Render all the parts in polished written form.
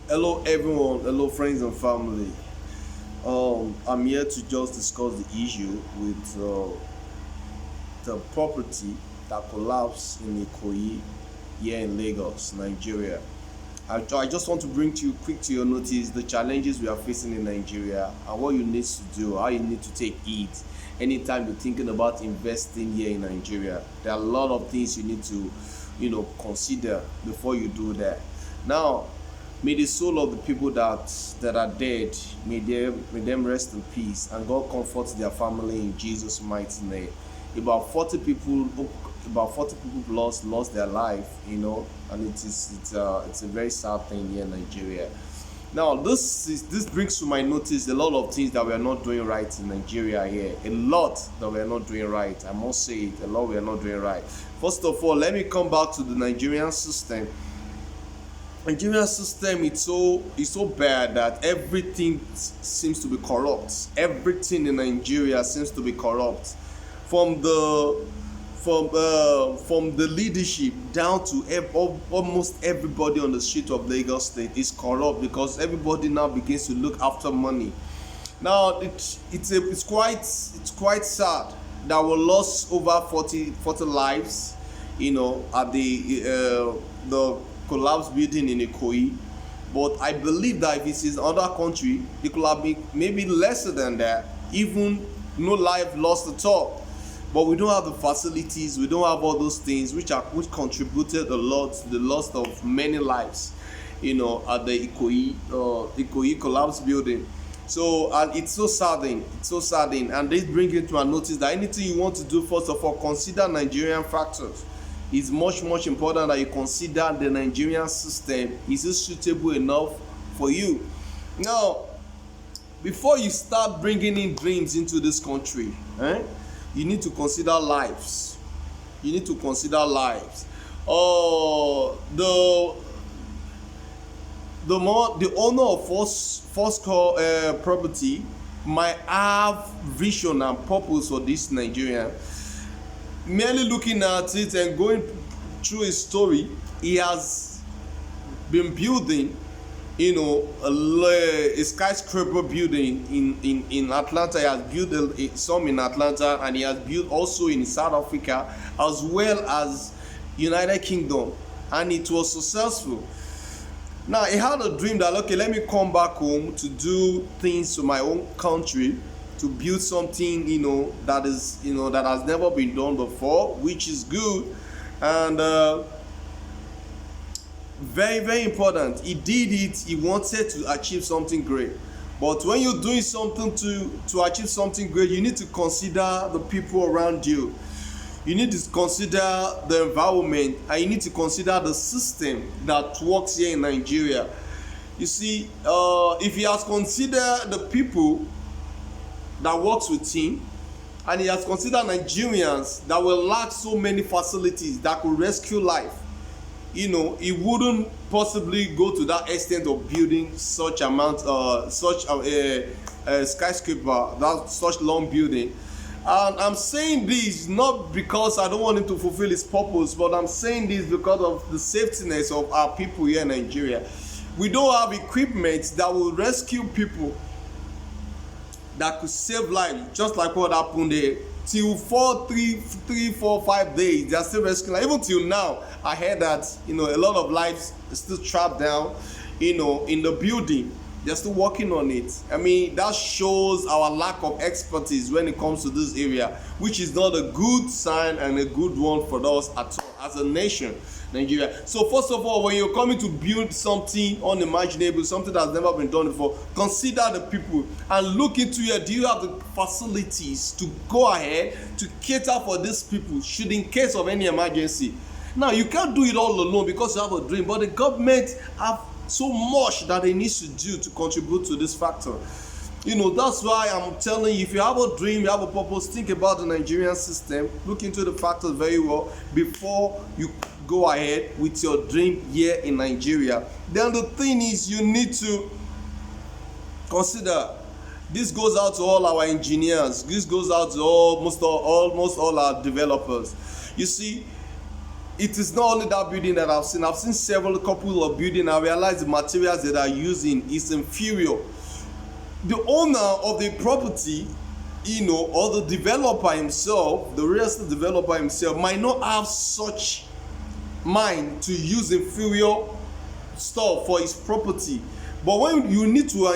Hello, everyone. Hello, friends and family. I'm here to just discuss the issue with the property that collapsed in Ikoyi here in Lagos, Nigeria. I just want to bring to you quick to your notice the challenges we are facing in Nigeria and what you need to do, how you need to take it anytime you're thinking about investing here in Nigeria. There are a lot of things you need to, consider before you do that. Now, may the soul of the people that are dead, may them rest in peace, and God comfort their family in Jesus' mighty name. About 40 people, about 40 people plus lost their life, and it's a very sad thing here in Nigeria. Now, this brings to my notice a lot of things that we are not doing right in Nigeria here. A lot that we are not doing right. I must say it. A lot we are not doing right. First of all, let me come back to the Nigerian system. Nigerian system it's so bad that everything seems to be corrupt. Everything in Nigeria seems to be corrupt, from the leadership down to almost everybody on the street of Lagos State is corrupt because everybody now begins to look after money. Now it's quite sad that we lost over 40 lives, at the collapsed building in Ikoyi. But I believe that if it is another country, it could have been maybe lesser than that, even no life lost at all. But we don't have the facilities, we don't have all those things which contributed a lot to the loss of many lives, at the Ikoyi collapsed building. So, and it's so saddening, and this brings it to a notice that anything you want to do, first of all, consider Nigerian factors. It's much important that you consider the Nigerian system. Is it suitable enough for you? Now, before you start bringing in dreams into this country, you need to consider lives. You need to consider lives. The owner of first call property might have vision and purpose for this Nigerian. Merely looking at it and going through his story, he has been building, a skyscraper building in Atlanta. He has built some in Atlanta, and he has built also in South Africa as well as United Kingdom, and it was successful. Now he had a dream that, okay, let me come back home to do things to my own country, to build something, that has never been done before, which is good. And very, very important, he did it. He wanted to achieve something great. But when you're doing something to achieve something great, you need to consider the people around you. You need to consider the environment, and you need to consider the system that works here in Nigeria. You see, if he has considered the people that works with him, and he has considered Nigerians that will lack so many facilities that could rescue life, he wouldn't possibly go to that extent of building such a skyscraper, that such long building. And I'm saying this not because I don't want him to fulfill his purpose, but I'm saying this because of the safetyness of our people here in Nigeria. We don't have equipment that will rescue people, that could save lives, just like what happened there. Till 3, 4, 5 days, they are still rescuing lives. Even till now, I heard that a lot of lives are still trapped down, in the building. They're still working on it. I mean, that shows our lack of expertise when it comes to this area, which is not a good sign and a good one for us at all as a nation, Nigeria. So first of all, when you're coming to build something unimaginable, something that's never been done before, consider the people and look into it. Do you have the facilities to go ahead to cater for these people should in case of any emergency? Now, you can't do it all alone because you have a dream, but the government have so much that they need to do to contribute to this factor. That's why I'm telling you, if you have a dream, you have a purpose, think about the Nigerian system, look into the factors very well before you go ahead with your dream here in Nigeria. Then the thing is, you need to consider, this goes out to all our engineers, this goes out to almost all our developers. You see, it is not only that building that I've seen. I've seen several couple of building. I realize the materials that are using is inferior. The owner of the property, or the developer himself, the real estate developer himself, might not have such mind to use inferior stuff for his property. But when you need to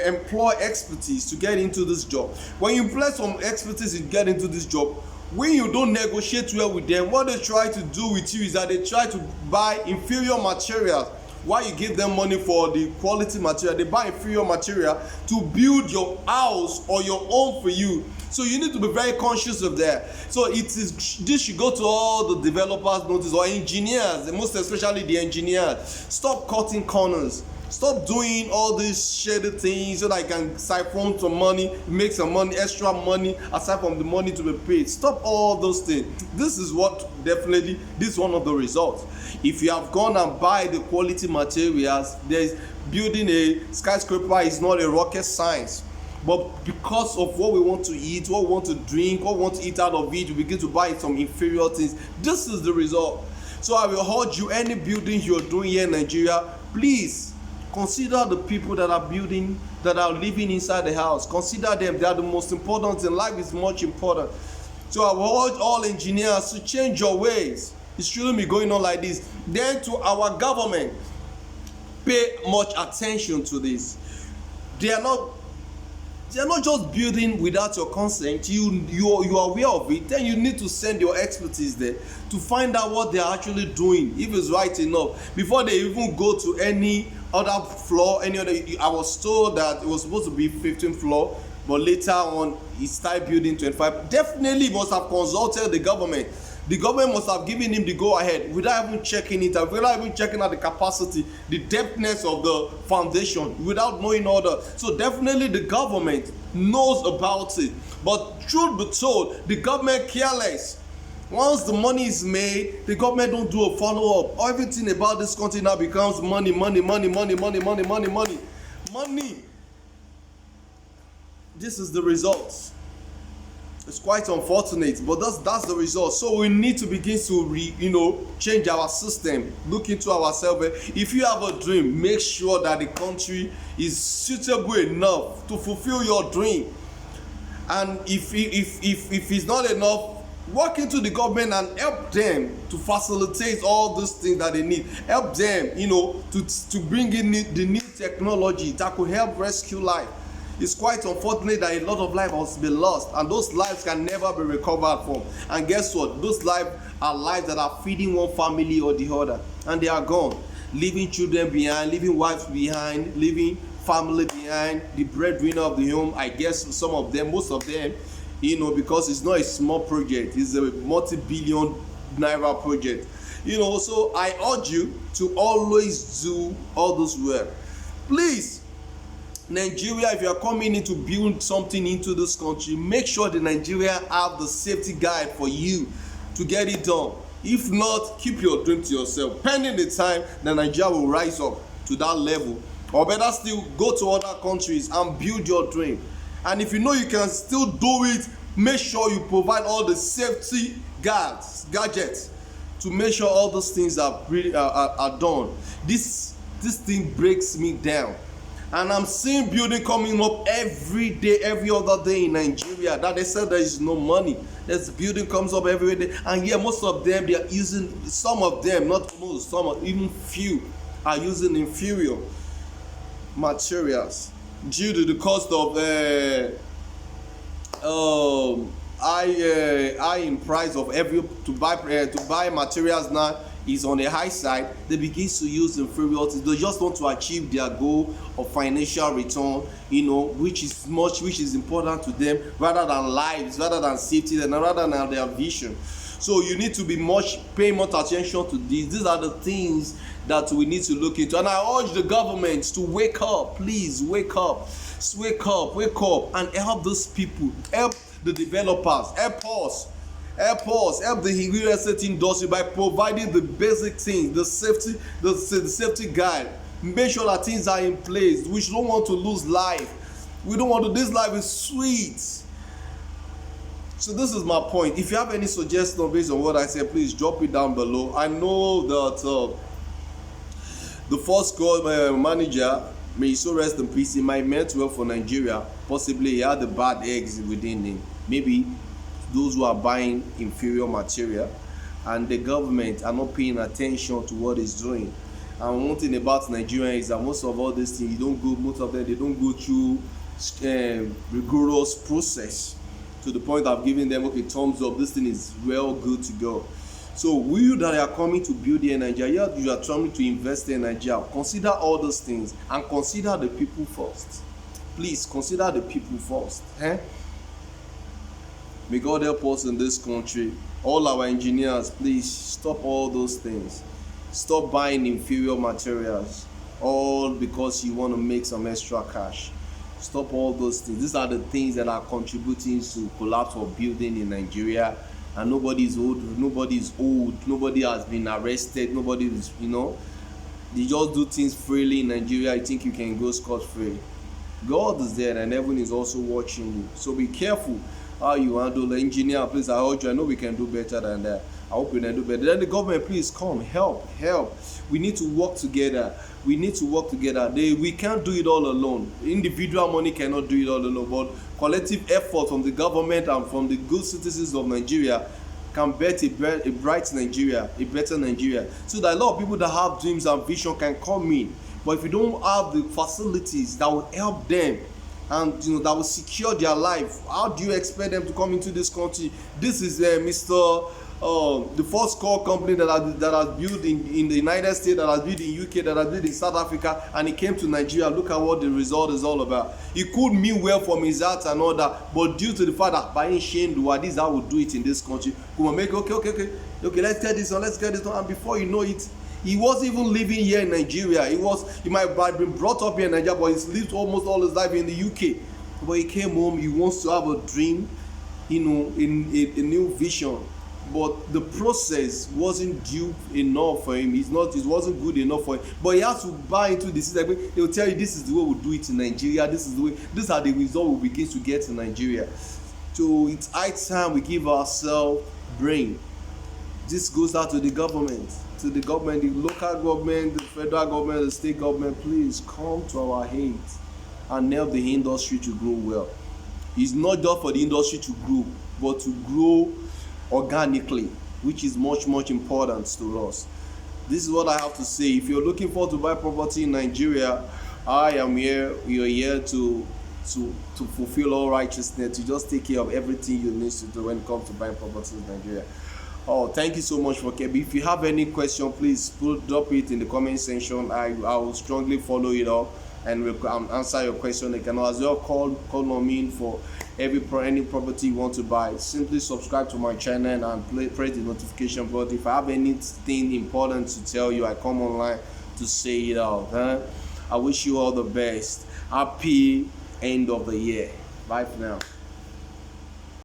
employ expertise to get into this job, when you employ some expertise to get into this job, when you don't negotiate well with them, what they try to do with you is that they try to buy inferior materials while you give them money for the quality material. They buy inferior material to build your house or your home for you. So you need to be very conscious of that. So this should go to all the developers notice, or engineers, most especially the engineers. Stop cutting corners. Stop doing all these shady things so that you can siphon some money, make some money, extra money aside from the money to be paid. Stop all those things. This is one of the results. If you have gone and buy the quality materials, building a skyscraper is not a rocket science. But because of what we want to eat, what we want to drink, what we want to eat out of it, we begin to buy some inferior things. This is the result. So I will urge you, any building you're doing here in Nigeria, please consider the people that are building, that are living inside the house. Consider them. They are the most important thing. Life is much important. So I will urge all engineers to change your ways. It shouldn't be going on like this. Then to our government, pay much attention to this. They are not just building without your consent. You are aware of it. Then you need to send your expertise there to find out what they are actually doing, if it's right enough, before they even go to any other floor. I was told that it was supposed to be 15th floor, but later on he started building 25. Definitely must have consulted the government. The government must have given him the go ahead without even checking it out, without even checking out the capacity, the depthness of the foundation, without knowing order. So definitely the government knows about it. But truth be told, the government careless. Once the money is made, the government don't do a follow-up. Everything about this country now becomes money. This is the result. It's quite unfortunate, but that's the result. So we need to begin to change our system, look into ourselves. If you have a dream, make sure that the country is suitable enough to fulfill your dream. And if it's not enough, work into the government and help them to facilitate all those things that they need. Help them, to bring in the new technology that could help rescue life. It's quite unfortunate that a lot of life has been lost, and those lives can never be recovered from. And guess what? Those lives are lives that are feeding one family or the other, and they are gone, leaving children behind, leaving wives behind, leaving family behind, the breadwinner of the home. I guess some of them, most of them, because it's not a small project, it's a multi-billion naira project. So I urge you to always do all this work. Please, Nigeria, if you are coming in to build something into this country, make sure the Nigeria have the safety guide for you to get it done. If not, keep your dream to yourself. Pending the time that Nigeria will rise up to that level, or better still, go to other countries and build your dream. And if you know you can still do it, make sure you provide all the safety gadgets to make sure all those things are done. This thing breaks me down. And I'm seeing building coming up every day, every other day in Nigeria, that they said there is no money. There's building comes up every day. And yeah, most of them, they are using, some of them, not most, even few, are using inferior materials due to the cost of high in price of to buy materials now is on the high side. They begin to use inferiority. They just want to achieve their goal of financial return, which is important to them, rather than lives, rather than safety, and rather than their vision. So you need to pay much attention to this. These are the things that we need to look into. And I urge the government to wake up. Please wake up, and help those people, help the developers, help the real estate industry by providing the basic things, the safety guide. Make sure that things are in place. We don't want to lose life. This life is sweet. So this is my point. If you have any suggestion based on what I said, please drop it down below. I know that the first call manager, may he so rest in peace, he might meant well for Nigeria. Possibly he had the bad eggs within him. Maybe those who are buying inferior material and the government are not paying attention to what he's doing. And one thing about Nigeria is that most of all these things, most of them, they don't go through rigorous process to the point of giving them, okay, thumbs up, this thing is well good to go. So we that are coming to build here in Nigeria, you are trying to invest in Nigeria, consider all those things and consider the people first. Please consider the people first. May God help us in this country. All our engineers, please stop all those things. Stop buying inferior materials, all because you want to make some extra cash. Stop all those things. These are the things that are contributing to collapse of building in Nigeria. And nobody is old, nobody has been arrested, nobody is, they just do things freely in Nigeria. I think you can go scot-free. God is there and heaven is also watching you. So be careful how you handle the engineer. Please, I urge you, I know we can do better than that. I hope we can do better. Then the government, please come, help. We need to work together. We can't do it all alone. Individual money cannot do it all alone, but collective effort from the government and from the good citizens of Nigeria can bet a bright Nigeria, a better Nigeria. So that a lot of people that have dreams and vision can come in. But if you don't have the facilities that will help them and that will secure their life, how do you expect them to come into this country? This is the first core company that has built in the United States, that has built in UK, that has built in South Africa, and he came to Nigeria. Look at what the result is all about. He could mean well from his heart and all that, but due to the fact that buying Shane, this is how we do it in this country. Come on, make okay, let's get this on, and before you know it, he wasn't even living here in Nigeria. He might have been brought up here in Nigeria, but he's lived almost all his life in the UK. But he came home, he wants to have a dream, in a new vision. But the process wasn't due enough for him. It wasn't good enough for him. But he has to buy into the system. They will tell you this is the way we do it in Nigeria. These are the results we begin to get in Nigeria. So it's high time we give ourselves brain. This goes out to the government, the local government, the federal government, the state government. Please come to our aid and help the industry to grow well. It's not just for the industry to grow, but to grow organically, which is much important to us. This is what I have to say. If you're looking forward to buy property in Nigeria, I am here. You're here to fulfill all righteousness, to just take care of everything you need to do when it comes to buying property in Nigeria. Oh, thank you so much for Kebi. If you have any question, please drop it in the comment section. I will strongly follow it up and will answer your question. You can as well call on me for any property you want to buy. Simply subscribe to my channel and press the notification button. If I have anything important to tell you, I come online to say it out. I wish you all the best. Happy end of the year. Bye for now.